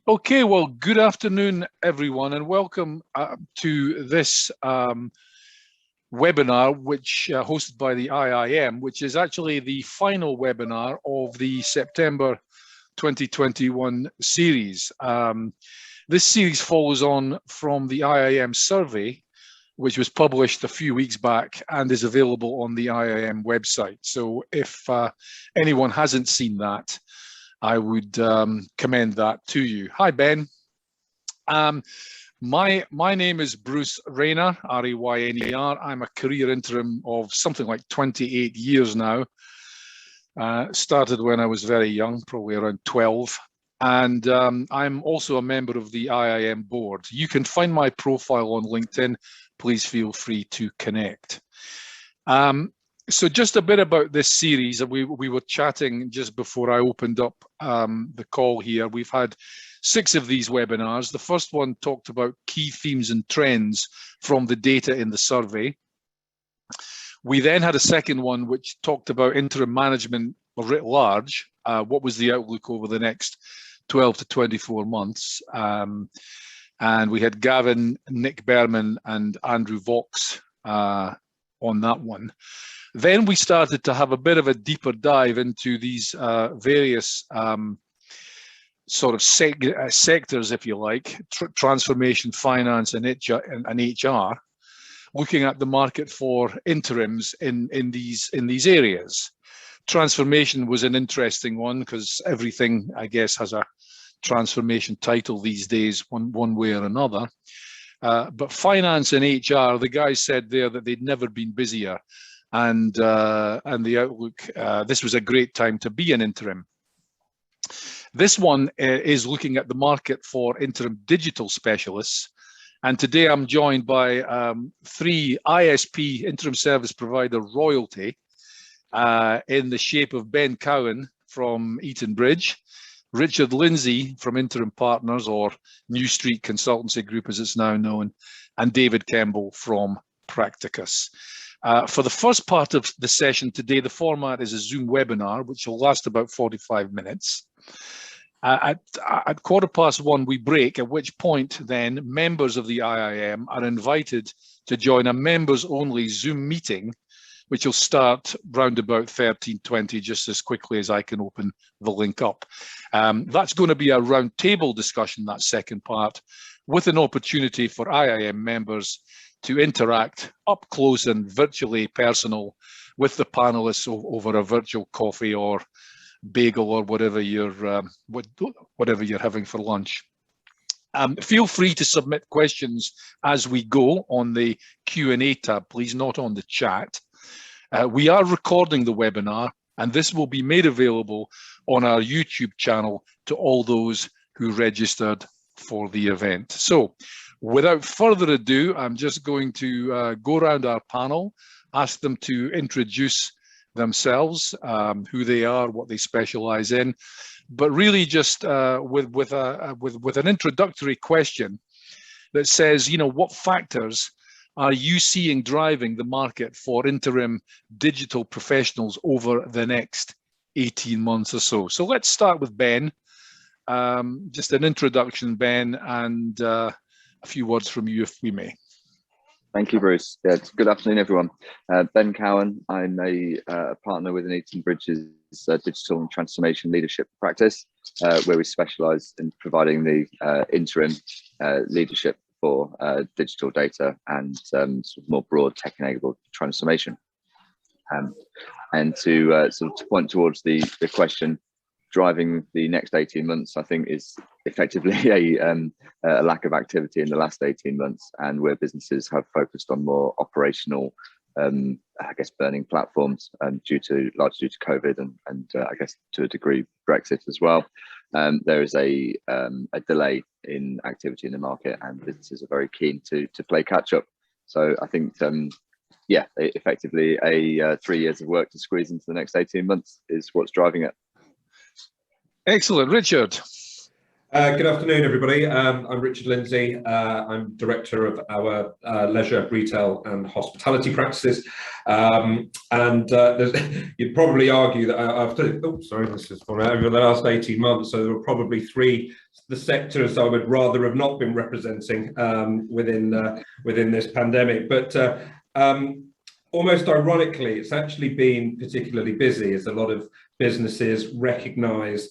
Okay, well, good afternoon, everyone, and welcome to this webinar, which hosted by the IIM, which is actually the final webinar of the September 2021 series. This series follows on from the IIM survey, which was published a few weeks back and is available on the IIM website. So if anyone hasn't seen that, I would commend that to you. Hi, Ben. My name is Bruce Rayner, R-A-Y-N-E-R. I'm a career interim of something like 28 years now. Started when I was very young, probably around 12. And I'm also a member of the IIM board. You can find my profile on LinkedIn. Please feel free to connect. So just a bit about this series. We were chatting just before I opened up the call here. We've had 6 of these webinars. The first one talked about key themes and trends from the data in the survey. We then had a second one which talked about interim management writ large. What was the outlook over the next 12 to 24 months? And we had Gavin, Nick Berman and Andrew Vox on that one. Then we started to have a bit of a deeper dive into these various sort of sectors, if you like, transformation, finance, and HR, looking at the market for interims in these areas. Transformation was an interesting one because everything, I guess, has a transformation title these days, one way or another. But finance and HR, the guys said there that they'd never been busier. And the outlook, this was a great time to be an interim. This one is looking at the market for interim digital specialists. And today I'm joined by 3 ISP interim service provider royalty in the shape of Ben Cowan from Eton Bridge, Richard Lindsay from Interim Partners, or New Street Consultancy Group as it's now known, and David Kemble from Practicus. For the first part of the session today, the format is a Zoom webinar, which will last about 45 minutes. At 1:15 we break, at which point then members of the IIM are invited to join a members-only Zoom meeting, which will start round about 13:20, just as quickly as I can open the link up. That's going to be a round table discussion, that second part, with an opportunity for IIM members to interact up close and virtually personal with the panelists over a virtual coffee or bagel or whatever you're having for lunch. Feel free to submit questions as we go on the Q&A tab, please, not on the chat. We are recording the webinar, and this will be made available on our YouTube channel to all those who registered for the event. So without further ado, I'm just going to go around our panel, ask them to introduce themselves, who they are, what they specialize in, but really just with an introductory question that says, you know, what factors are you seeing driving the market for interim digital professionals over the next 18 months or so? So let's start with Ben. Just an introduction, Ben, and a few words from you, if we may. Thank you, Bruce. Yeah, good afternoon, everyone. Ben Cowan. I'm a partner within Eton Bridge's digital and transformation leadership practice, where we specialise in providing the interim leadership for digital data and sort of more broad tech-enabled transformation. And to sort of point towards the question, driving the next 18 months, I think, is effectively a lack of activity in the last 18 months, and where businesses have focused on more operational, I guess, burning platforms, largely due to COVID and I guess to a degree Brexit as well. There is a delay in activity in the market, and businesses are very keen to play catch up. So I think, yeah, effectively 3 years of work to squeeze into the next 18 months is what's driving it. Excellent. Richard. Good afternoon, everybody. I'm Richard Lindsay. I'm director of our leisure, retail and hospitality practices. You'd probably argue that after, this is over the last 18 months, so there were probably the sectors I would rather have not been representing within this pandemic. But almost ironically, it's actually been particularly busy as a lot of businesses recognise,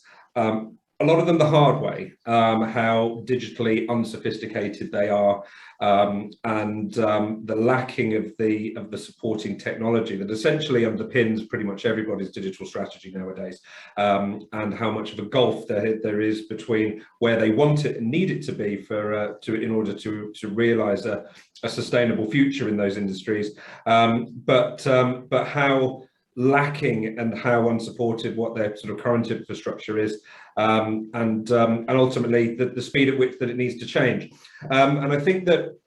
a lot of them the hard way, how digitally unsophisticated they are, and the lacking of the supporting technology that essentially underpins pretty much everybody's digital strategy nowadays, and how much of a gulf there is between where they want it and need it to be in order to realise a sustainable future in those industries, but how lacking and how unsupported what their sort of current infrastructure is, and ultimately the speed at which that it needs to change. And I think that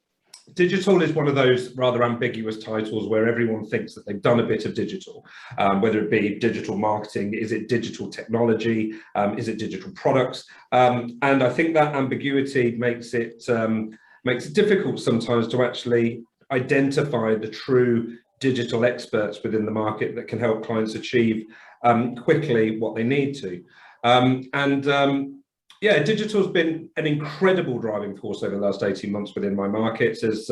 digital is one of those rather ambiguous titles where everyone thinks that they've done a bit of digital, whether it be digital marketing, is it digital technology, is it digital products, and I think that ambiguity makes it difficult sometimes to actually identify the true digital experts within the market that can help clients achieve quickly what they need to. Yeah, digital's been an incredible driving force over the last 18 months within my markets as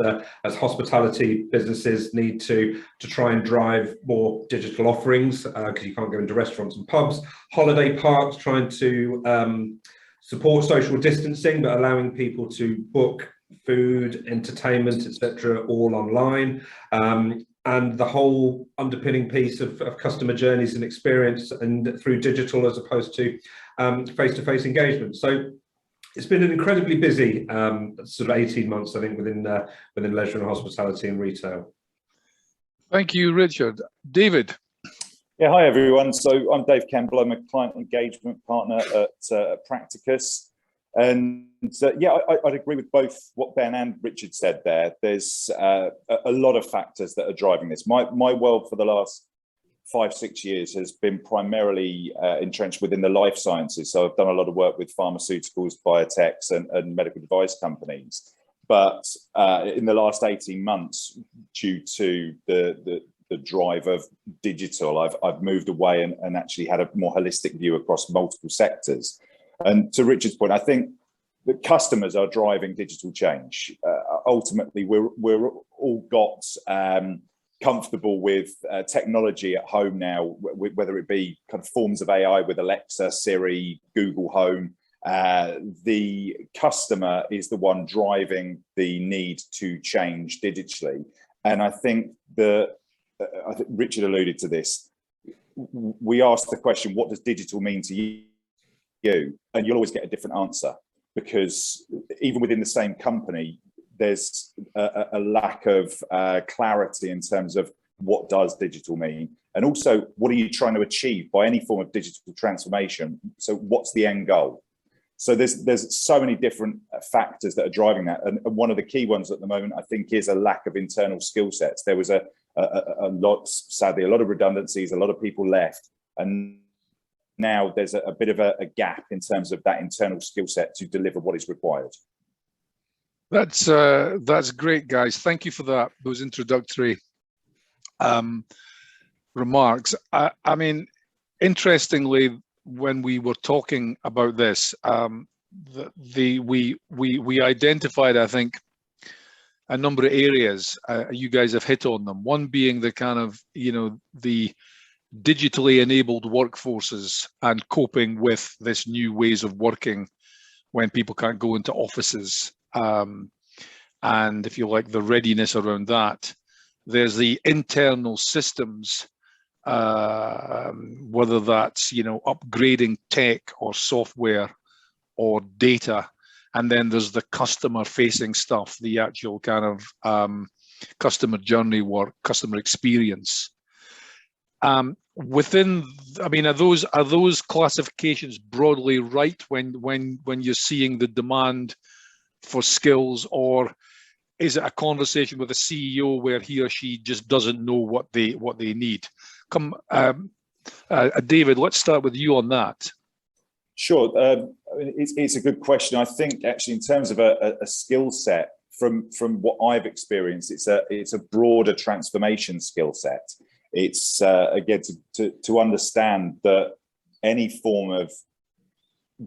hospitality businesses need to try and drive more digital offerings, because you can't go into restaurants and pubs, holiday parks trying to support social distancing but allowing people to book food, entertainment, etc., all online, and the whole underpinning piece of customer journeys and experience and through digital as opposed to face-to-face engagement. So it's been an incredibly busy sort of 18 months, I think, within leisure and hospitality and retail. Thank you, Richard. David. Yeah, hi everyone. So I'm Dave Kemble. I'm a client engagement partner at Practicus. And yeah, I'd agree with both what Ben and Richard said there. There's a lot of factors that are driving this. My world for the last 5-6 years has been primarily entrenched within the life sciences. So I've done a lot of work with pharmaceuticals, biotechs and medical device companies. But in the last 18 months, due to the drive of digital, I've moved away and actually had a more holistic view across multiple sectors. And to Richard's point, I think the customers are driving digital change. Ultimately, we're all got comfortable with technology at home now, whether it be kind of forms of AI with Alexa, Siri, Google Home. The customer is the one driving the need to change digitally. And I think Richard alluded to this. We asked the question, what does digital mean to you? And you'll always get a different answer, because even within the same company, there's a lack of clarity in terms of what does digital mean, and also what are you trying to achieve by any form of digital transformation. So what's the end goal? So there's so many different factors that are driving that, and one of the key ones at the moment, I think, is a lack of internal skill sets. There was sadly a lot of redundancies, a lot of people left, and now there's a bit of a gap in terms of that internal skill set to deliver what is required. That's great, guys. Thank you for those introductory remarks. I mean, interestingly, when we were talking about this, we identified, I think, a number of areas. You guys have hit on them. One being the kind of, the digitally enabled workforces and coping with this new ways of working when people can't go into offices, and if you like, the readiness around that. There's the internal systems, whether that's upgrading tech or software or data, and then there's the customer facing stuff, the actual kind of customer journey work, customer experience. Are those classifications broadly right when you're seeing the demand for skills, or is it a conversation with a CEO where he or she just doesn't know what they need? David, let's start with you on that. Sure. It's a good question. I think actually in terms of a skill set, from what I've experienced, it's a broader transformation skill set. It's again to understand that any form of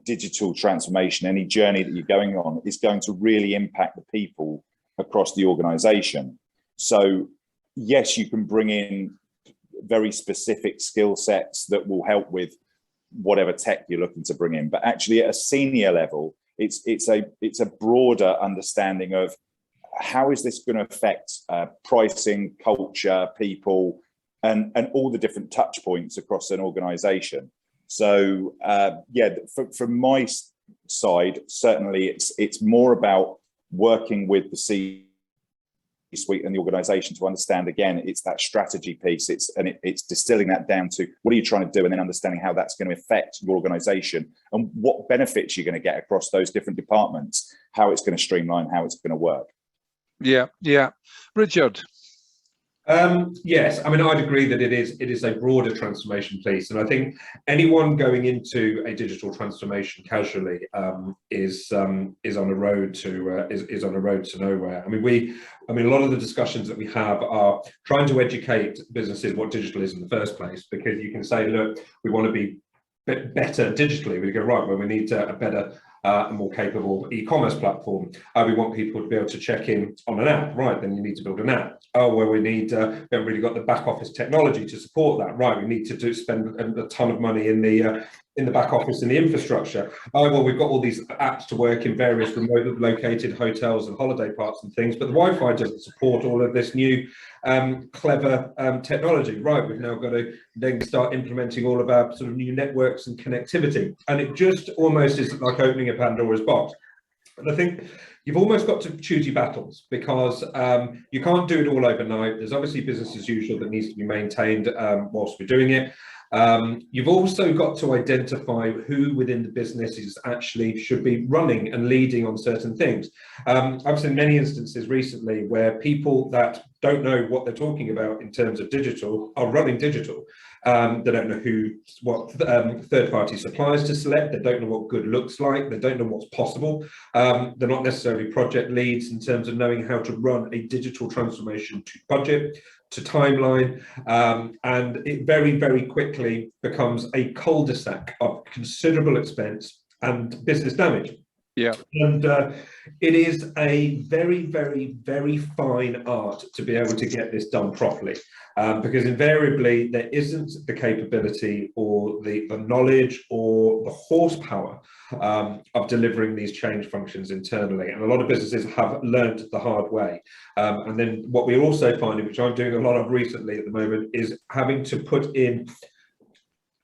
digital transformation, any journey that you're going on, is going to really impact the people across the organization. So yes, you can bring in very specific skill sets that will help with whatever tech you're looking to bring in, but actually at a senior level, it's a broader understanding of how is this going to affect pricing, culture, people, and all the different touch points across an organization. So yeah, from my side, certainly it's more about working with the C-suite and the organization to understand, again, it's that strategy piece, it's distilling that down to what are you trying to do, and then understanding how that's going to affect your organization and what benefits you're going to get across those different departments, how it's going to streamline, how it's going to work. Yeah. Richard. Yes, I mean, I'd agree that it is a broader transformation piece, and I think anyone going into a digital transformation casually is on a road to nowhere. I mean, a lot of the discussions that we have are trying to educate businesses what digital is in the first place, because you can say, look, we want to be better digitally. We go, right, well, we need a better a more capable e-commerce platform. We want people to be able to check in on an app, right? Then you need to build an app. Oh, well, we haven't really got the back office technology to support that, right? We need to spend a ton of money in the back office and the infrastructure. Oh, well, we've got all these apps to work in various remote located hotels and holiday parks and things, but the Wi-Fi doesn't support all of this new clever technology, right? We've now got to then start implementing all of our sort of new networks and connectivity, and it just almost is like opening a Pandora's box. And I think you've almost got to choose your battles, because you can't do it all overnight. There's obviously business as usual that needs to be maintained whilst we're doing it. You've also got to identify who within the business is actually should be running and leading on certain things. I've seen many instances recently where people that don't know what they're talking about in terms of digital are running digital. They don't know what third-party suppliers to select. They don't know what good looks like. They don't know what's possible. They're not necessarily project leads in terms of knowing how to run a digital transformation to budget, to timeline, and it very, very quickly becomes a cul-de-sac of considerable expense and business damage. Yeah. And it is a very, very, very fine art to be able to get this done properly, because invariably there isn't the capability or the knowledge or the horsepower of delivering these change functions internally. And a lot of businesses have learned the hard way. And then what we're also finding, which I'm doing a lot of recently at the moment, is having to put in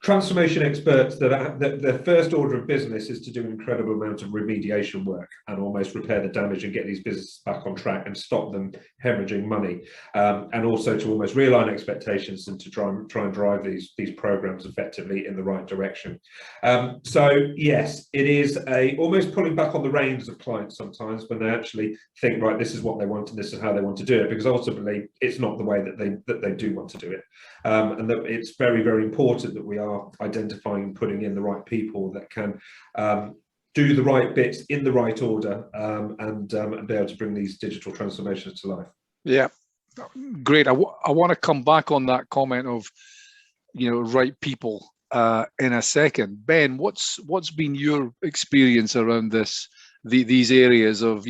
transformation experts that their first order of business is to do an incredible amount of remediation work and almost repair the damage and get these businesses back on track and stop them hemorrhaging money, and also to almost realign expectations and to try and drive these programs effectively in the right direction. So yes, it is almost pulling back on the reins of clients sometimes when they actually think, right, this is what they want and this is how they want to do it, because ultimately it's not the way that they do want to do it, and that it's very, very important that we are identifying and putting in the right people that can do the right bits in the right order, and be able to bring these digital transformations to life. Yeah, great. I want to come back on that comment of, right people in a second. Ben, what's been your experience around these areas of,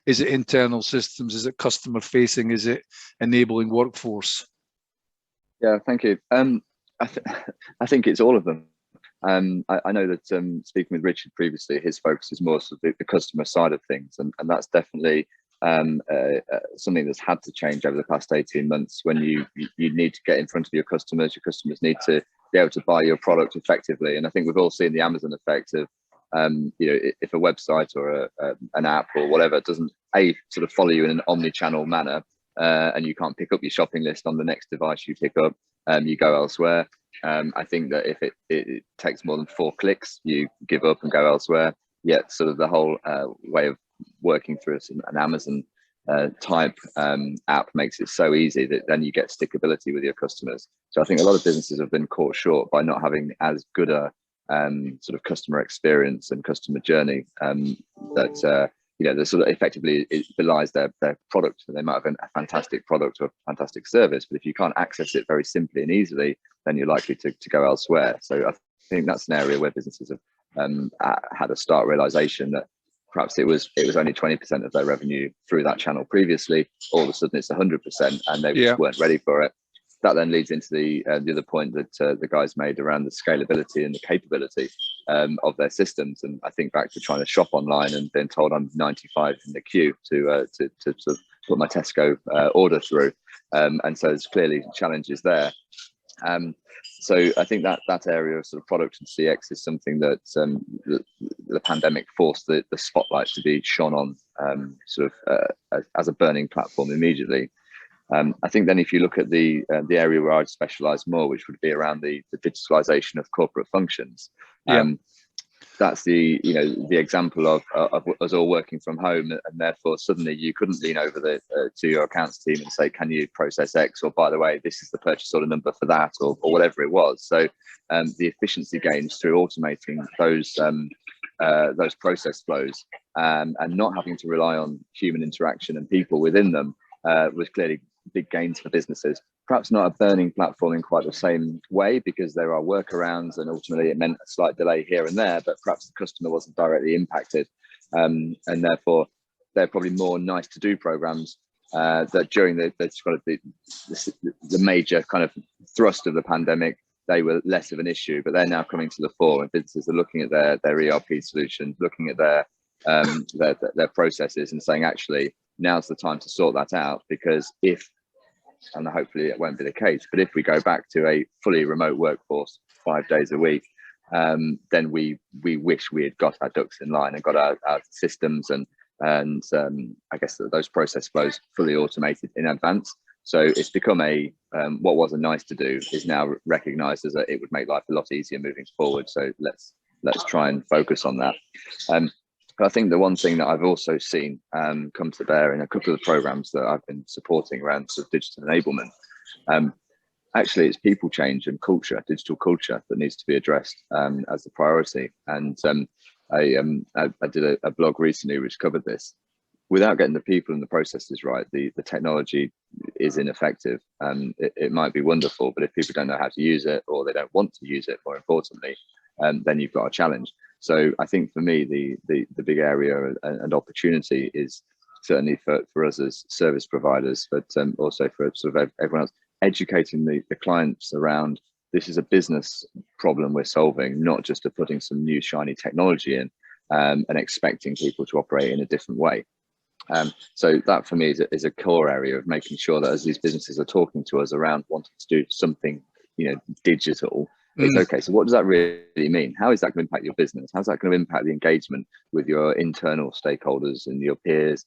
is it internal systems, is it customer facing, is it enabling workforce? Yeah, thank you. I think it's all of them. I know that speaking with Richard previously, his focus is more sort of the customer side of things, and that's definitely something that's had to change over the past 18 months. When you need to get in front of your customers need to be able to buy your product effectively. And I think we've all seen the Amazon effect of if a website or an app or whatever doesn't sort of follow you in an omni-channel manner, and you can't pick up your shopping list on the next device you pick up, you go elsewhere. I think that if it takes more than 4 clicks, you give up and go elsewhere. Yet sort of the whole way of working through an Amazon type app makes it so easy that then you get stickability with your customers. So I think a lot of businesses have been caught short by not having as good a sort of customer experience and customer journey that that sort of effectively it belies their product. They might have a fantastic product or a fantastic service, but if you can't access it very simply and easily, then you're likely to go elsewhere. So I think that's an area where businesses have had a stark realization that perhaps it was only 20% of their revenue through that channel previously. All of a sudden it's 100%, and they just weren't ready for it. That then leads into the other point that the guys made around the scalability and the capability of their systems. And I think back to trying to shop online and being told I'm 95 in the queue to sort of put my Tesco order through. And so there's clearly challenges there. So I think that area of sort of product and CX is something that the pandemic forced the spotlight to be shone on as a burning platform immediately. I think then if you look at the area where I'd specialise more, which would be around the digitalisation of corporate functions, that's the example of us all working from home, and therefore suddenly you couldn't lean over to your accounts team and say, can you process X, or by the way, this is the purchase order number for that, or whatever it was. So the efficiency gains through automating those process flows and not having to rely on human interaction and people within them was clearly big gains for businesses. Perhaps not a burning platform in quite the same way, because there are workarounds and ultimately it meant a slight delay here and there, but perhaps the customer wasn't directly impacted. And therefore they're probably more nice to do programs that during the major kind of thrust of the pandemic, they were less of an issue, but they're now coming to the fore, and businesses are looking at their ERP solutions, looking at their processes and saying, actually, now's the time to sort that out, because and hopefully it won't be the case, but if we go back to a fully remote workforce 5 days a week, then we wish we had got our ducks in line and got our systems and I guess those process flows fully automated in advance. So it's become what was a nice to do is now recognized as it would make life a lot easier moving forward. So let's try and focus on that. But I think the one thing that I've also seen come to bear in a couple of the programs that I've been supporting around sort of digital enablement, actually it's people change and culture, digital culture, that needs to be addressed as a priority. And I did a blog recently which covered this. Without getting the people and the processes right, the technology is ineffective. It might be wonderful, but if people don't know how to use it, or they don't want to use it, more importantly, then you've got a challenge. So I think for me, the big area and opportunity is certainly for us as service providers, but also for sort of everyone else, educating the clients around this is a business problem we're solving, not just putting some new shiny technology in and expecting people to operate in a different way. So that for me is a core area of making sure that as these businesses are talking to us around wanting to do something, digital, it's okay. So what does that really mean? How is that going to impact your business? How's that going to impact the engagement with your internal stakeholders and your peers,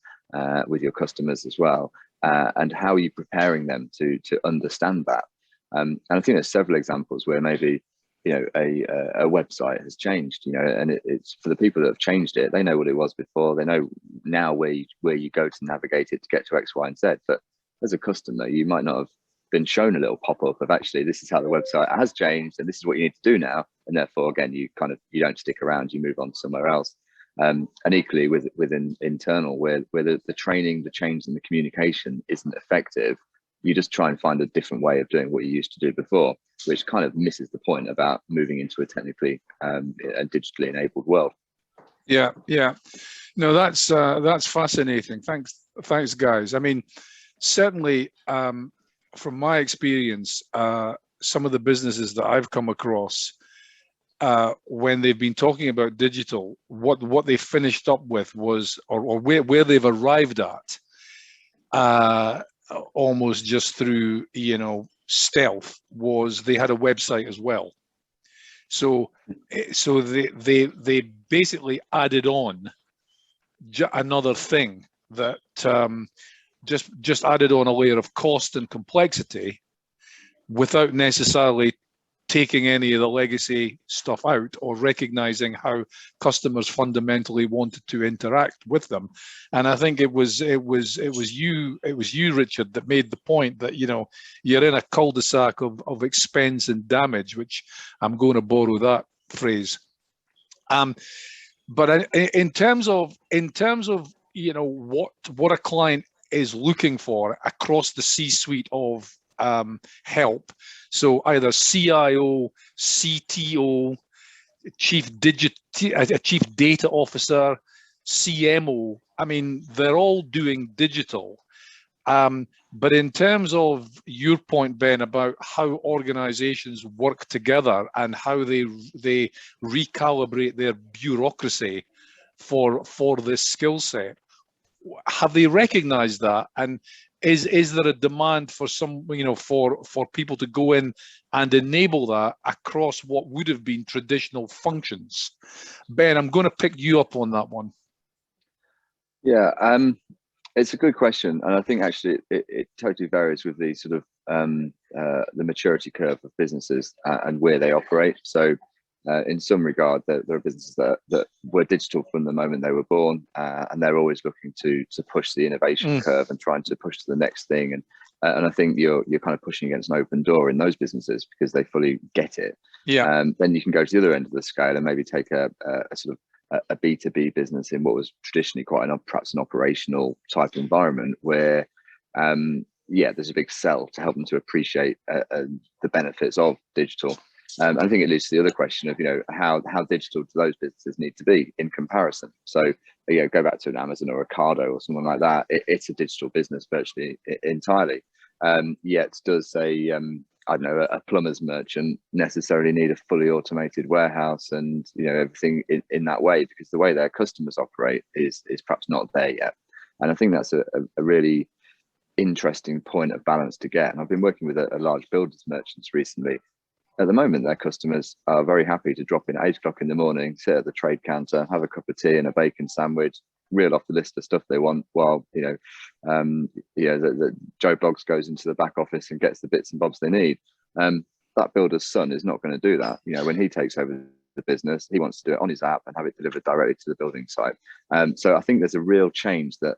with your customers as well? And how are you preparing them to understand that? And I think there's several examples where maybe a website has changed, and it's for the people that have changed it. They know what it was before. They know now where you go to navigate it to get to X, Y, and Z. But as a customer, you might not have been shown a little pop-up of actually this is how the website has changed and this is what you need to do now. And therefore, again, you don't stick around. You move on somewhere else. And equally within internal, where the training, the change, and the communication isn't effective, you just try and find a different way of doing what you used to do before, which kind of misses the point about moving into a technically and digitally enabled world. Yeah. No, that's fascinating. Thanks, guys. I mean, certainly from my experience, some of the businesses that I've come across, when they've been talking about digital, what they finished up with was, or where they've arrived at, almost just through stealth, was they had a website as well. So they basically added on another thing that just added on a layer of cost and complexity without necessarily taking any of the legacy stuff out or recognizing how customers fundamentally wanted to interact with them. And I think it was you, Richard, that made the point that you're in a cul-de-sac of expense and damage, which I'm going to borrow that phrase. But in terms of you know what a client is looking for across the C-suite of help, so either CIO, CTO, chief data officer, CMO. I mean, they're all doing digital. But in terms of your point, Ben, about how organizations work together and how they recalibrate their bureaucracy for this skill set, have they recognized that? And is there a demand for some, you know, for people to go in and enable that across what would have been traditional functions? Ben, I'm going to pick you up on that one. Yeah, it's a good question, and I think actually it totally varies with the sort of the maturity curve of businesses and where they operate. So in some regard, there are businesses that were digital from the moment they were born, and they're always looking to push the innovation curve and trying to push to the next thing. And I think you're kind of pushing against an open door in those businesses because they fully get it. Yeah. Then you can go to the other end of the scale and maybe take a sort of a B2B business in what was traditionally quite perhaps an operational type environment where yeah, there's a big sell to help them to appreciate the benefits of digital. I think it leads to the other question of, you know, how digital do those businesses need to be in comparison? So, you know, go back to an Amazon or a Ocado or someone like that. It's a digital business virtually entirely. Yet does I don't know, a plumber's merchant necessarily need a fully automated warehouse and, you know, everything in that way, because the way their customers operate is perhaps not there yet. And I think that's a really interesting point of balance to get. And I've been working with a large builders merchants recently. At the moment, their customers are very happy to drop in at 8 o'clock in the morning, sit at the trade counter, have a cup of tea and a bacon sandwich, reel off the list of stuff they want, while the Joe Bloggs goes into the back office and gets the bits and bobs they need. That builder's son is not going to do that. You know, when he takes over the business, he wants to do it on his app and have it delivered directly to the building site. So I think there's a real change that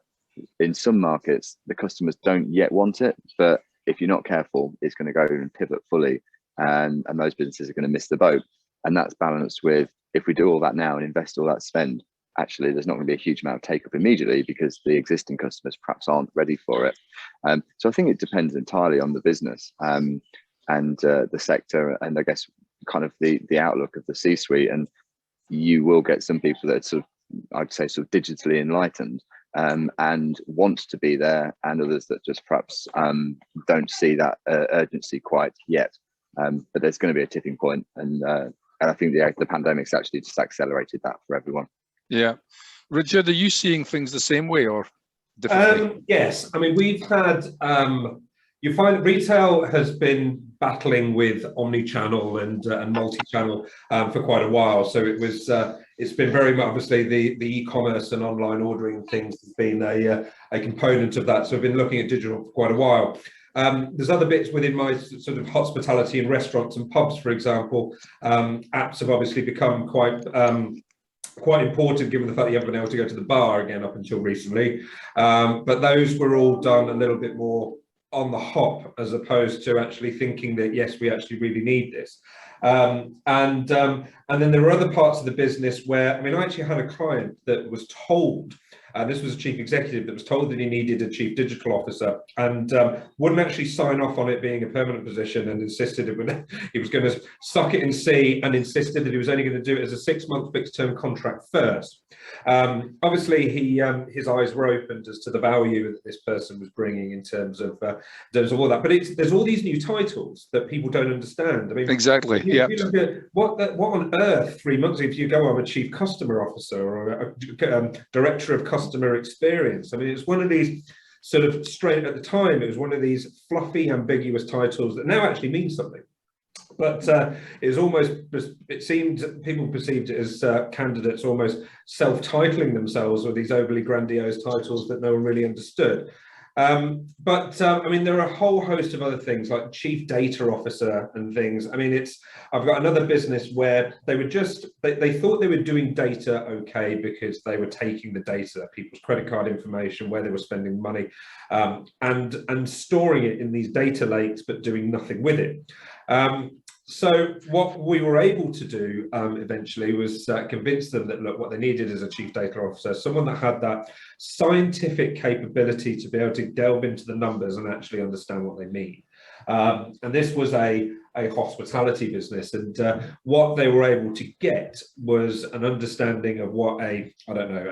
in some markets the customers don't yet want it, but if you're not careful, it's going to go and pivot fully, and those businesses are going to miss the boat. And that's balanced with, if we do all that now and invest all that spend, actually there's not going to be a huge amount of take up immediately because the existing customers perhaps aren't ready for it. So I think it depends entirely on the business and the sector, and I guess kind of the outlook of the C-suite. And you will get some people that are sort of, I'd say, sort of digitally enlightened and want to be there, and others that just perhaps don't see that urgency quite yet. But there's going to be a tipping point, and I think the pandemic's actually just accelerated that for everyone. Yeah. Richard, are you seeing things the same way or differently? Yes. I mean, we've had, you find retail has been battling with omni-channel and multi-channel for quite a while. So it's been very much, obviously, the e-commerce and online ordering things has been a component of that. So I've been looking at digital for quite a while. There's other bits within my sort of hospitality and restaurants and pubs, for example. Apps have obviously become quite important, given the fact that you haven't been able to go to the bar again up until recently. But those were all done a little bit more on the hop, as opposed to actually thinking that, yes, we actually really need this. And then there were other parts of the business where, I mean, I actually had a client that was told, this was a chief executive that was told that he needed a chief digital officer, and wouldn't actually sign off on it being a permanent position, and insisted he was going to suck it and see, and insisted that he was only going to do it as a 6-month fixed-term contract first. Obviously, his eyes were opened as to the value that this person was bringing in terms of all that. But there's all these new titles that people don't understand. I mean, exactly. Yeah. You look at what on earth 3 months, if you go, I'm a chief customer officer or a director of customer experience. I mean, it's one of these sort of straight at the time, it was one of these fluffy, ambiguous titles that now actually mean something. But it was almost, it seemed people perceived it as candidates almost self-titling themselves with these overly grandiose titles that no one really understood. I mean, there are a whole host of other things like chief data officer and things. I mean, I've got another business where they were just, they thought they were doing data okay because they were taking the data, people's credit card information, where they were spending money, and storing it in these data lakes, but doing nothing with it. So what we were able to do eventually was convince them that, look, what they needed is a chief data officer, someone that had that scientific capability to be able to delve into the numbers and actually understand what they mean. And this was a hospitality business, and what they were able to get was an understanding of what a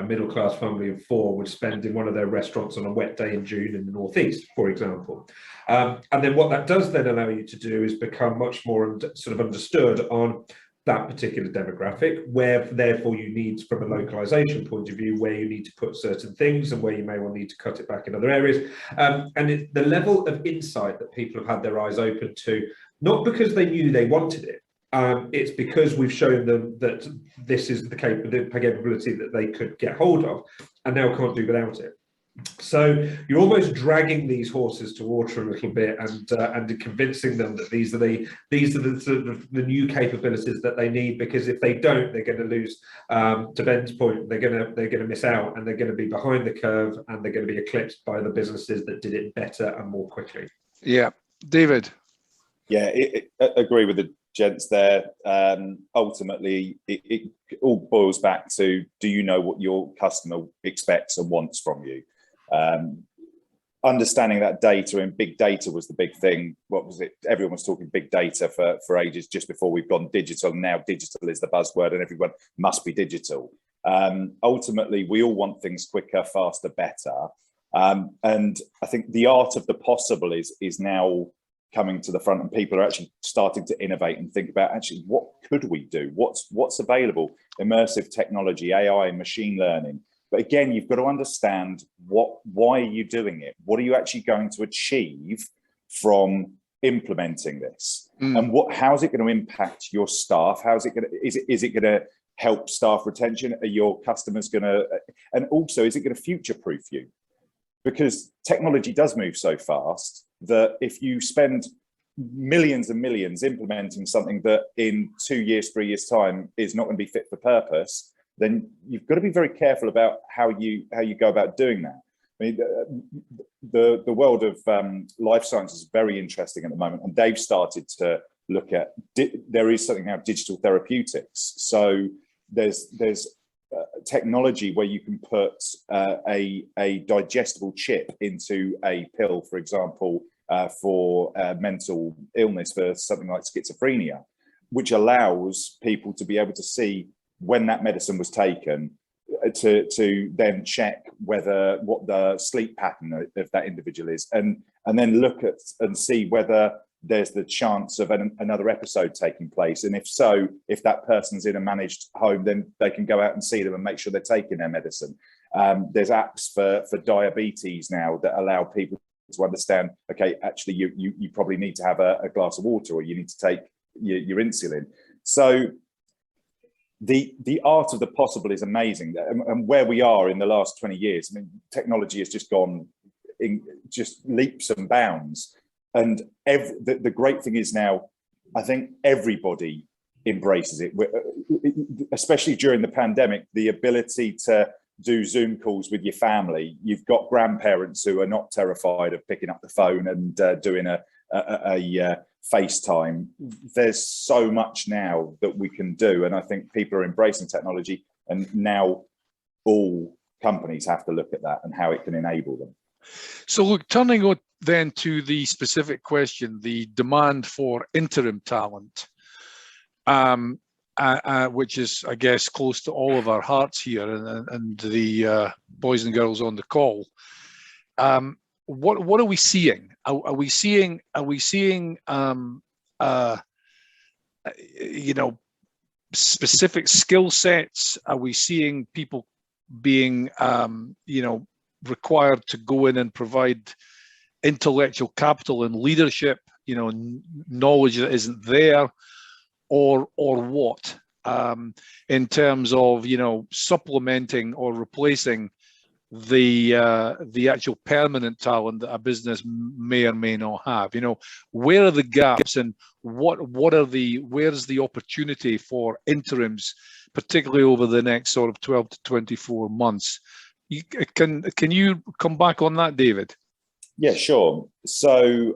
middle-class family of four would spend in one of their restaurants on a wet day in June in the northeast, for example. And then what that does then allow you to do is become much more sort of understood on that particular demographic, where therefore you need, from a localization point of view, where you need to put certain things and where you may well need to cut it back in other areas. And the level of insight that people have had their eyes open to, not because they knew they wanted it, it's because we've shown them that this is the capability that they could get hold of and now can't do without it. So you're almost dragging these horses to water a little bit and convincing them that these are the sort of the new capabilities that they need, because if they don't, they're going to lose. To Ben's point, they're going to miss out, and they're going to be behind the curve, and they're going to be eclipsed by the businesses that did it better and more quickly. Yeah, David. Yeah, I agree with the gents there. Ultimately, it all boils back to, do you know what your customer expects and wants from you? Understanding that data, and big data was the big thing. What was it? Everyone was talking big data for ages, just before we've gone digital. Now digital is the buzzword and everyone must be digital. Ultimately, we all want things quicker, faster, better. And I think the art of the possible is now coming to the front, and people are actually starting to innovate and think about, actually, what could we do? What's available? Immersive technology, AI, machine learning. But again, you've got to understand why are you doing it? What are you actually going to achieve from implementing this? And how's it going to impact your staff? How's it going to, is it going to help staff retention? Are your customers going to, and also, is it going to future-proof you? Because technology does move so fast that if you spend millions and millions implementing something that in 2 years, 3 years' time is not going to be fit for purpose, then you've got to be very careful about how you go about doing that. I mean, the world of life science is very interesting at the moment, and they've started to look at, there is something now, digital therapeutics. So there's technology where you can put a digestible chip into a pill, for example, for mental illness, for something like schizophrenia, which allows people to be able to see when that medicine was taken, to then check what the sleep pattern of that individual is, and then look at and see whether there's the chance of another episode taking place. And if so, if that person's in a managed home, then they can go out and see them and make sure they're taking their medicine. There's apps for diabetes now that allow people to understand, okay, actually you probably need to have a glass of water, or you need to take your insulin. So the art of the possible is amazing, and where we are in the last 20 years, I mean, technology has just gone in just leaps and bounds. And the great thing is now, I think everybody embraces it, especially during the pandemic, the ability to do Zoom calls with your family. You've got grandparents who are not terrified of picking up the phone and doing a FaceTime. There's so much now that we can do, and I think people are embracing technology, and now all companies have to look at that and how it can enable them. So look, turning then to the specific question, the demand for interim talent, which is, I guess, close to all of our hearts here, and the boys and girls on the call. What are we seeing? Are we seeing you know, specific skill sets? Are we seeing people being you know, required to go in and provide intellectual capital and leadership, you know, knowledge that isn't there, or what, in terms of, you know, supplementing or replacing the actual permanent talent that a business may or may not have? You know, where are the gaps, and where's the opportunity for interims, particularly over the next sort of 12 to 24 months? Can you come back on that, David? Yeah, sure. So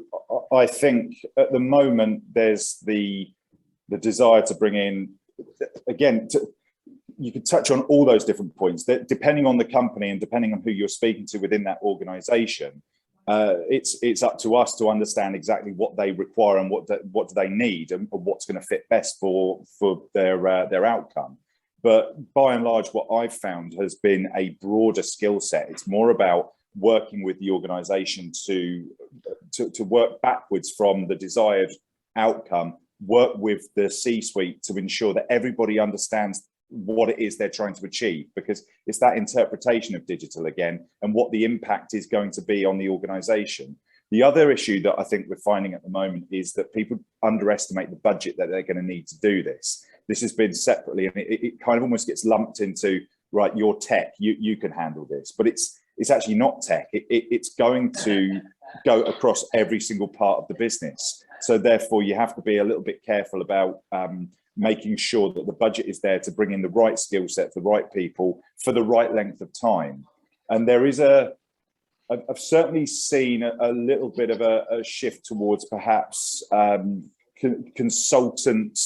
I think at the moment there's the the desire to bring in, again, you could touch on all those different points that depending on the company and depending on who you're speaking to within that organization, it's up to us to understand exactly what they require and what do they need and what's going to fit best for their outcome. But by and large, what I've found has been a broader skill set. It's more about working with the organization to work backwards from the desired outcome, work with the C-suite to ensure that everybody understands what it is they're trying to achieve, because it's that interpretation of digital again and what the impact is going to be on the organization. The other issue that I think we're finding at the moment is that people underestimate the budget that they're going to need to do this. This has been separately, and it kind of almost gets lumped into, right, your tech, you can handle this, but it's actually not tech. It's going to go across every single part of the business. So therefore, you have to be a little bit careful about making sure that the budget is there to bring in the right skill set for the right people for the right length of time. And there is I've certainly seen a little bit of a shift towards perhaps consultant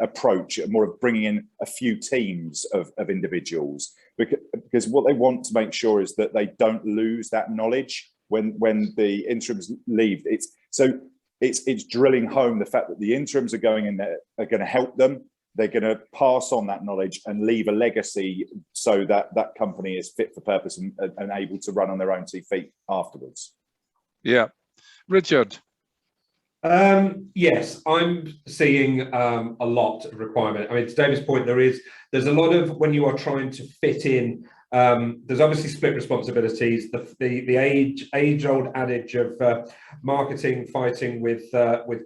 approach, more of bringing in a few teams of individuals, because what they want to make sure is that they don't lose that knowledge when the interims leave. It's drilling home the fact that the interims are going in there, are going to help them. They're going to pass on that knowledge and leave a legacy so that that company is fit for purpose and able to run on their own 2 feet afterwards. Yeah. Richard. Yes, I'm seeing a lot of requirement. I mean, to David's point, there's a lot of, when you are trying to fit in, there's obviously split responsibilities. The age-old adage of marketing fighting with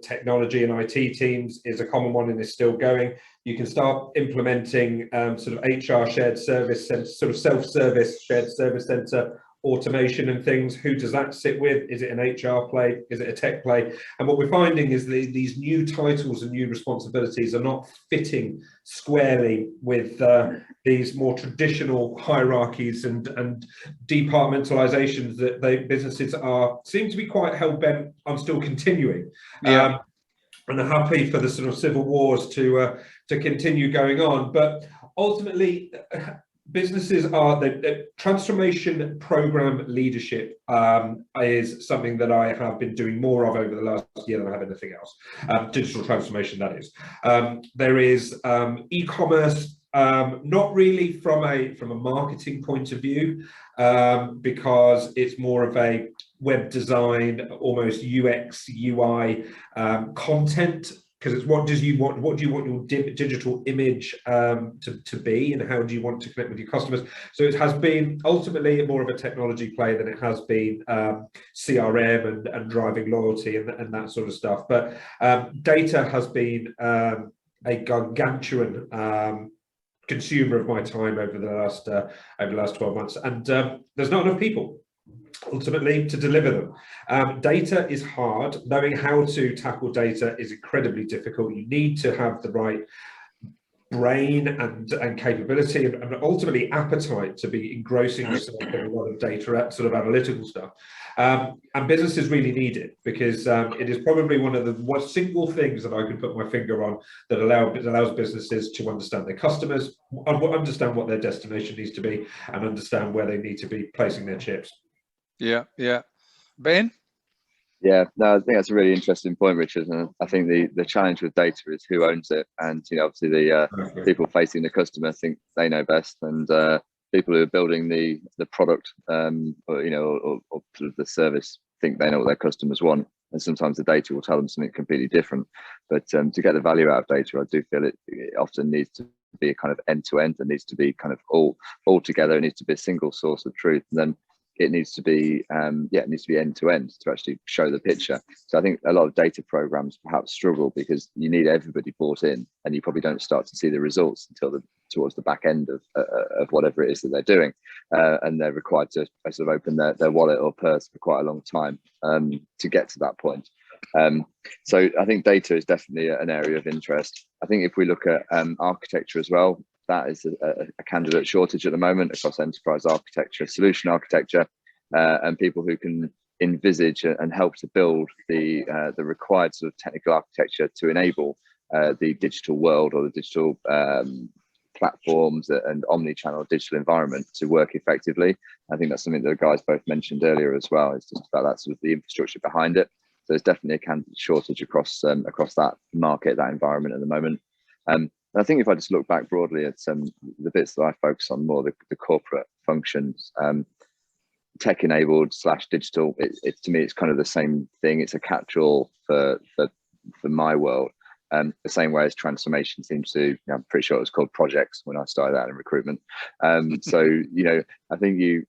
technology and IT teams is a common one and is still going. You can start implementing sort of HR shared service, sort of self-service shared service center automation and things. Who does that sit with? Is it an HR play? Is it a tech play? And what we're finding is these new titles and new responsibilities are not fitting squarely with these more traditional hierarchies and departmentalizations that businesses seem to be quite hell-bent on still continuing. Yeah. And are happy for the sort of civil wars to continue going on. But ultimately, businesses are the transformation program leadership is something that I have been doing more of over the last year than I have anything else. Digital transformation, that is. There is e-commerce, not really from a marketing point of view, because it's more of a web design, almost UX, UI content. Because it's what do you want your digital image to be, and how do you want to connect with your customers? So it has been ultimately more of a technology play than it has been CRM and driving loyalty and that sort of stuff. But data has been a gargantuan consumer of my time over the last 12 months, and there's not enough people ultimately to deliver them. Data is hard. Knowing how to tackle data is incredibly difficult. You need to have the right brain and capability and ultimately appetite to be engrossing yourself in a lot of data, sort of analytical stuff. And businesses really need it, because it is probably one of the single things that I can put my finger on that allows businesses to understand their customers, understand what their destination needs to be, and understand where they need to be placing their chips. Yeah. Ben? Yeah, no, I think that's a really interesting point, Richard. And I think the challenge with data is who owns it. And obviously the people facing the customer think they know best, and people who are building the product, or sort of the service, think they know what their customers want. And sometimes the data will tell them something completely different. But to get the value out of data, I do feel it often needs to be a kind of end-to-end. It needs to be kind of all together. It needs to be a single source of truth. And then it needs to be it needs to be end to end to actually show the picture. So I think a lot of data programs perhaps struggle because you need everybody bought in, and you probably don't start to see the results until towards the back end of whatever it is that they're doing, and they're required to sort of open their wallet or purse for quite a long time to get to that point. So I think data is definitely an area of interest. I think if we look at architecture as well, that is a candidate shortage at the moment across enterprise architecture, solution architecture, and people who can envisage and help to build the required sort of technical architecture to enable the digital world or the digital platforms and omni-channel digital environment to work effectively. I think that's something that the guys both mentioned earlier as well. It's just about that sort of the infrastructure behind it. So there's definitely a candidate shortage across that market, that environment at the moment. And I think if I just look back broadly at the bits that I focus on more, the corporate functions, tech-enabled / digital, it to me it's kind of the same thing. It's a catch-all for my world. The same way as transformation seems to, I'm pretty sure it was called projects when I started out in recruitment. So, I think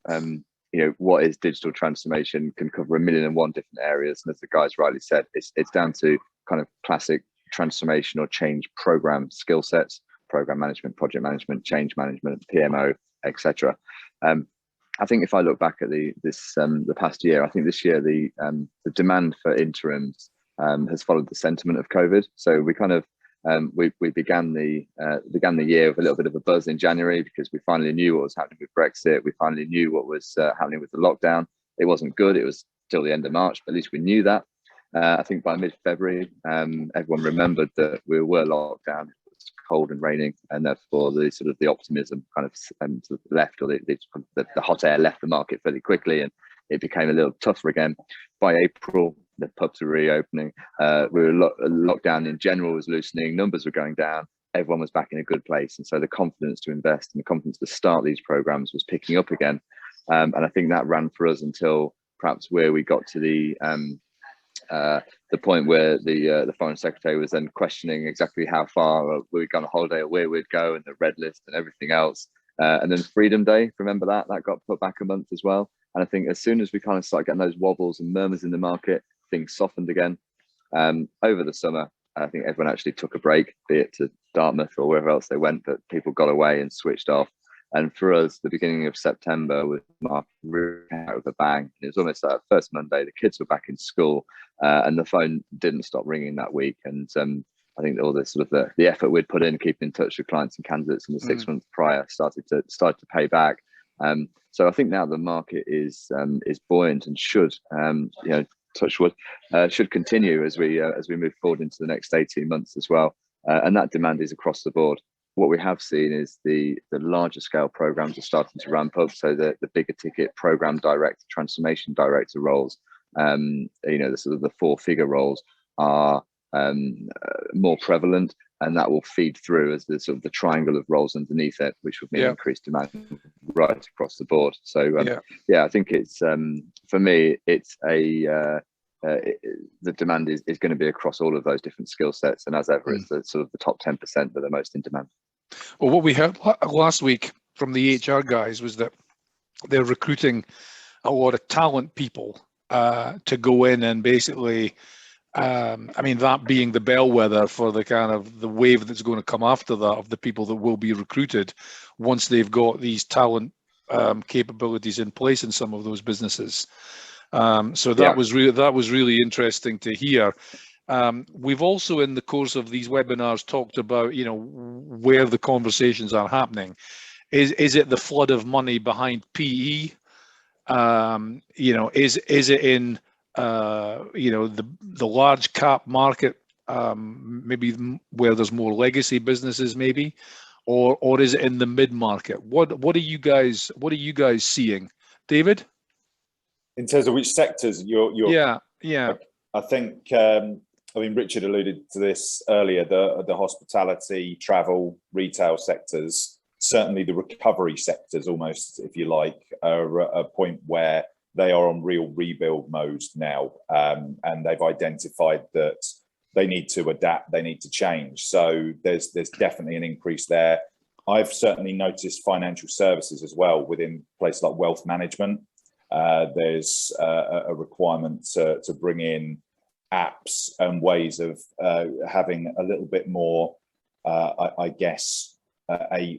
what is digital transformation can cover 1,000,001 different areas. And as the guys rightly said, it's down to kind of classic transformation or change program skill sets, program management, project management, change management, PMO, etc. I think if I look back at the past year, I think this year the demand for interims has followed the sentiment of COVID. So we kind of we began the year with a little bit of a buzz in January because we finally knew what was happening with Brexit. We finally knew what was happening with the lockdown. It wasn't good. It was till the end of March, but at least we knew that. I think by mid-February, everyone remembered that we were locked down. It was cold and raining, and therefore the optimism kind of left, or the hot air left the market fairly quickly, and it became a little tougher again. By April, the pubs were reopening. We were locked down in general was loosening. Numbers were going down. Everyone was back in a good place, and so the confidence to invest and the confidence to start these programs was picking up again. And I think that ran for us until perhaps where we got to the point where the foreign secretary was then questioning exactly how far we'd gone on holiday or where we'd go, and the red list and everything else. And then Freedom Day, remember that got put back a month as well. And I think as soon as we kind of started getting those wobbles and murmurs in the market, things softened again. Over the summer, I think everyone actually took a break, be it to Dartmouth or wherever else they went, but people got away and switched off. And for us, the beginning of September was marked out with a bang. It was almost that first Monday, the kids were back in school, and the phone didn't stop ringing that week. And I think all this sort of the effort we'd put in keeping in touch with clients and candidates in the 6 months prior started to pay back. So I think now the market is buoyant and should, touch wood, should continue as we move forward into the next 18 months as well. And that demand is across the board. What we have seen is the larger scale programs are starting to ramp up. So the bigger ticket program director, transformation director roles, the sort of the 4-figure roles are more prevalent, and that will feed through as the sort of the triangle of roles underneath it, which will mean increased demand right across the board. So I think it's for me, it's the demand is going to be across all of those different skill sets, and as ever, it's the sort of the top 10% that are most in demand. Well, what we heard last week from the HR guys was that they're recruiting a lot of talent people to go in and basically, that being the bellwether for the kind of the wave that's going to come after that of the people that will be recruited once they've got these talent capabilities in place in some of those businesses. So that was really interesting to hear. We've also, in the course of these webinars, talked about where the conversations are happening. Is it the flood of money behind PE? Is it in the large cap market, maybe where there's more legacy businesses, maybe, or is it in the mid market? What are you guys seeing, David? In terms of which sectors you're yeah. I think Richard alluded to this earlier, the hospitality, travel, retail sectors, certainly the recovery sectors almost, if you like, are at a point where they are on real rebuild mode now, and they've identified that they need to adapt, they need to change. So there's definitely an increase there. I've certainly noticed financial services as well within places like wealth management. There's a requirement to bring in apps and ways of having a little bit more, I guess, a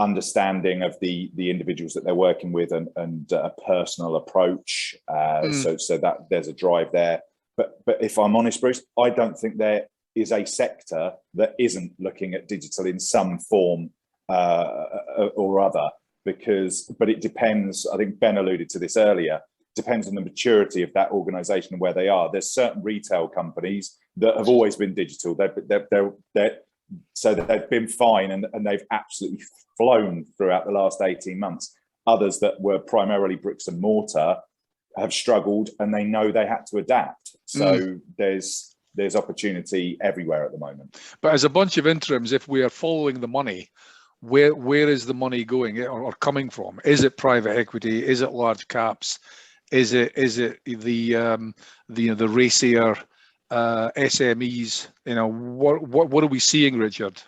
understanding of the individuals that they're working with and a personal approach. So that there's a drive there. But if I'm honest, Bruce, I don't think there is a sector that isn't looking at digital in some form or other. But it depends. I think Ben alluded to this earlier. depends on the maturity of that organization and where they are. There's certain retail companies that have always been digital. So that they've been fine and they've absolutely flown throughout the last 18 months. Others that were primarily bricks and mortar have struggled, and they know they had to adapt. So there's opportunity everywhere at the moment. But as a bunch of interims, if we are following the money, where is the money going or coming from? Is it private equity? Is it large caps? Is it the racier SMEs? What are we seeing, Richard?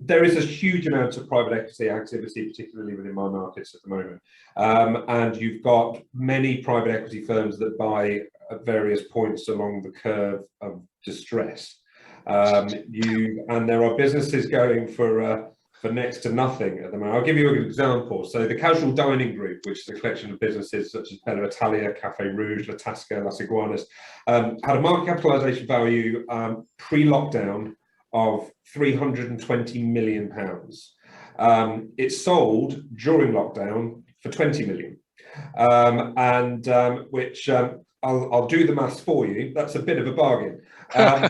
There is a huge amount of private equity activity, particularly within my markets at the moment. And you've got many private equity firms that buy at various points along the curve of distress. And there are businesses going for next to nothing at the moment. I'll give you an example. So the Casual Dining Group, which is a collection of businesses such as Bella Italia, Cafe Rouge, La Tasca, Las Iguanas, had a market capitalisation value pre-lockdown of £320 million. It sold during lockdown for 20 million, which I'll do the maths for you. That's a bit of a bargain. So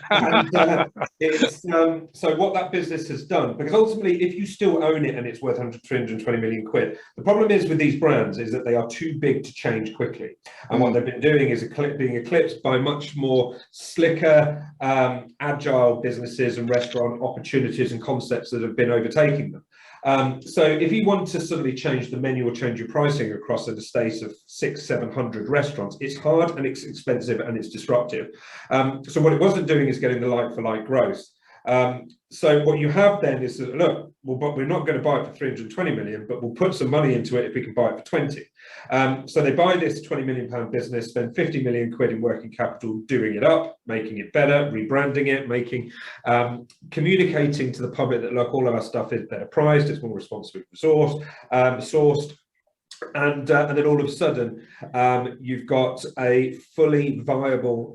what that business has done, because ultimately, if you still own it and it's worth 320 million quid, the problem is with these brands is that they are too big to change quickly. And what they've been doing is being eclipsed by much more slicker, agile businesses and restaurant opportunities and concepts that have been overtaking them. So if you want to suddenly change the menu or change your pricing across an estate of 600-700 restaurants, it's hard and it's expensive and it's disruptive. So what it wasn't doing is getting the like-for-like growth. So what you have then is that, look, but we're not going to buy it for 320 million, but we'll put some money into it if we can buy it for 20. So they buy this 20 million pound business, spend 50 million quid in working capital, doing it up, making it better, rebranding it, communicating to the public that, look, all of our stuff is better priced, it's more responsibly sourced. And then all of a sudden, you've got a fully viable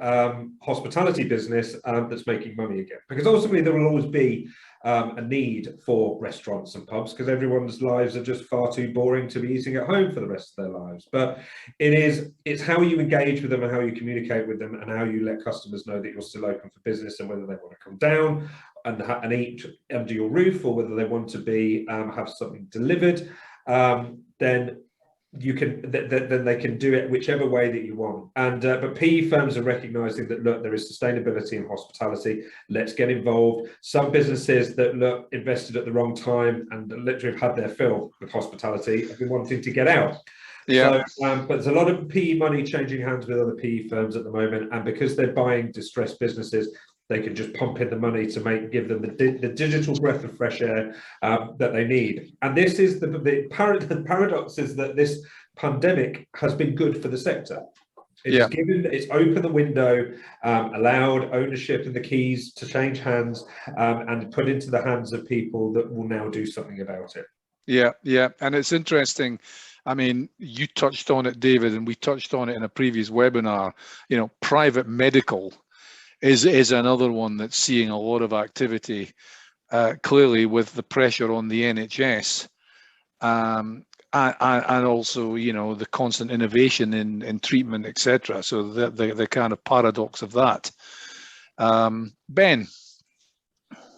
hospitality business that's making money again. Because ultimately, there will always be a need for restaurants and pubs, because everyone's lives are just far too boring to be eating at home for the rest of their lives. But it's how you engage with them and how you communicate with them and how you let customers know that you're still open for business and whether they want to come down and eat under your roof, or whether they want to be have something delivered. Then you can then they can do it whichever way that you want. And but PE firms are recognizing that, look, there is sustainability in hospitality, let's get involved. Some businesses that, look, invested at the wrong time and literally have had their fill with hospitality have been wanting to get out. Yeah. So, but there's a lot of PE money changing hands with other PE firms at the moment, and because they're buying distressed businesses, they can just pump in the money to give them the digital breath of fresh air that they need. And this is the paradox is that this pandemic has been good for the sector. It's opened the window, allowed ownership and the keys to change hands and put into the hands of people that will now do something about it. Yeah. And it's interesting. I mean, you touched on it, David, and we touched on it in a previous webinar. Private medical is another one that's seeing a lot of activity, clearly with the pressure on the NHS, and also the constant innovation in treatment, etc. So the kind of paradox of that. Ben,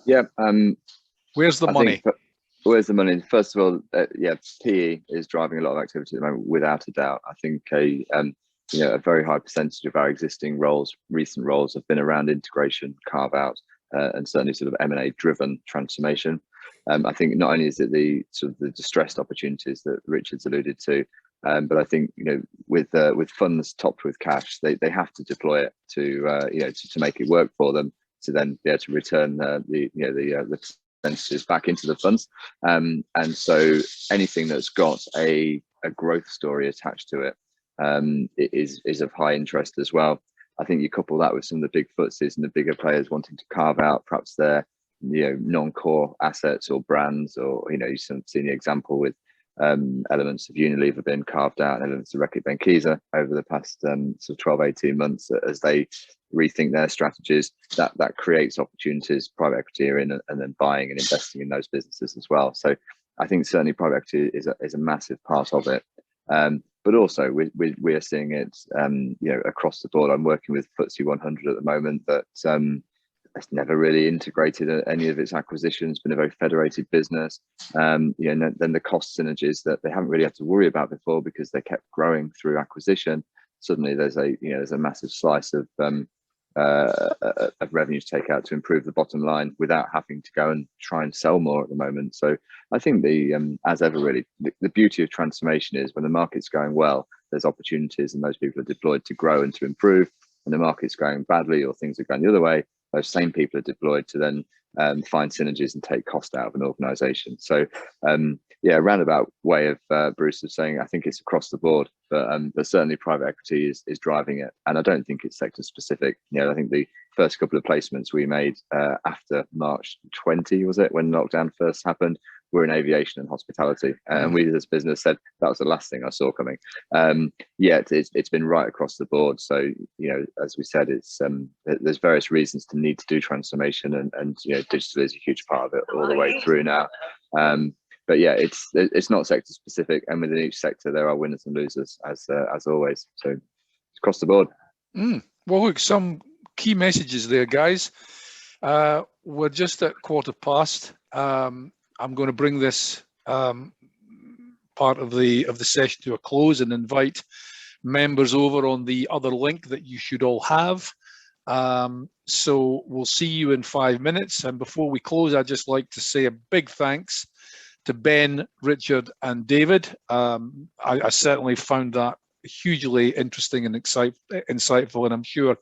where's the money? Where's the money? First of all, PE is driving a lot of activity at the moment, without a doubt. I think a very high percentage of our existing recent roles have been around integration, carve out, and certainly sort of M&A driven transformation. I think not only is it the sort of the distressed opportunities that Richard's alluded to, but I think with funds topped with cash, they have to deploy it to make it work for them, to then be able to return the percentages back into the funds. And so anything that's got a growth story attached to it, is of high interest as well. I think you couple that with some of the big FTSEs and the bigger players wanting to carve out perhaps their non-core assets or brands, or you've seen the example with elements of Unilever being carved out and elements of Reckitt Benckiser over the past sort of 12-18 months as they rethink their strategies. That creates opportunities. Private equity are in and then buying and investing in those businesses as well. So I think certainly private equity is a massive part of it. But also we are seeing it, across the board. I'm working with FTSE 100 at the moment that it's never really integrated any of its acquisitions, been a very federated business. Then the cost synergies that they haven't really had to worry about before because they kept growing through acquisition. Suddenly there's a massive slice of revenue to take out to improve the bottom line without having to go and try and sell more at the moment. So I think as ever, really, the beauty of transformation is when the market's going well, there's opportunities and those people are deployed to grow and to improve. When the market's going badly or things are going the other way, those same people are deployed to then find synergies and take cost out of an organization. So a roundabout way of Bruce of saying I think it's across the board, but certainly private equity is driving it, and I don't think it's sector specific. I think the first couple of placements we made after March 20, was it, when lockdown first happened, were in aviation and hospitality, and we as a business said that was the last thing I saw coming. It's been right across the board. So as we said, it's there's various reasons to need to do transformation, and digital is a huge part of it all the way through now. But yeah, it's not sector specific, and within each sector there are winners and losers as always. So it's across the board. Well, look, some key messages there, guys. We're just at 1:15. I'm going to bring this part of the session to a close and invite members over on the other link that you should all have. So we'll see you in 5 minutes. And before we close, I'd just like to say a big thanks to Ben, Richard, and David. I certainly found that hugely interesting and insightful, and I'm sure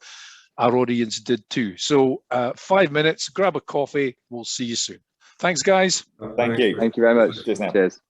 our audience did too. So 5 minutes, grab a coffee. We'll see you soon. Thanks, guys. Thank you. Thank you very much. Cheers now. Cheers.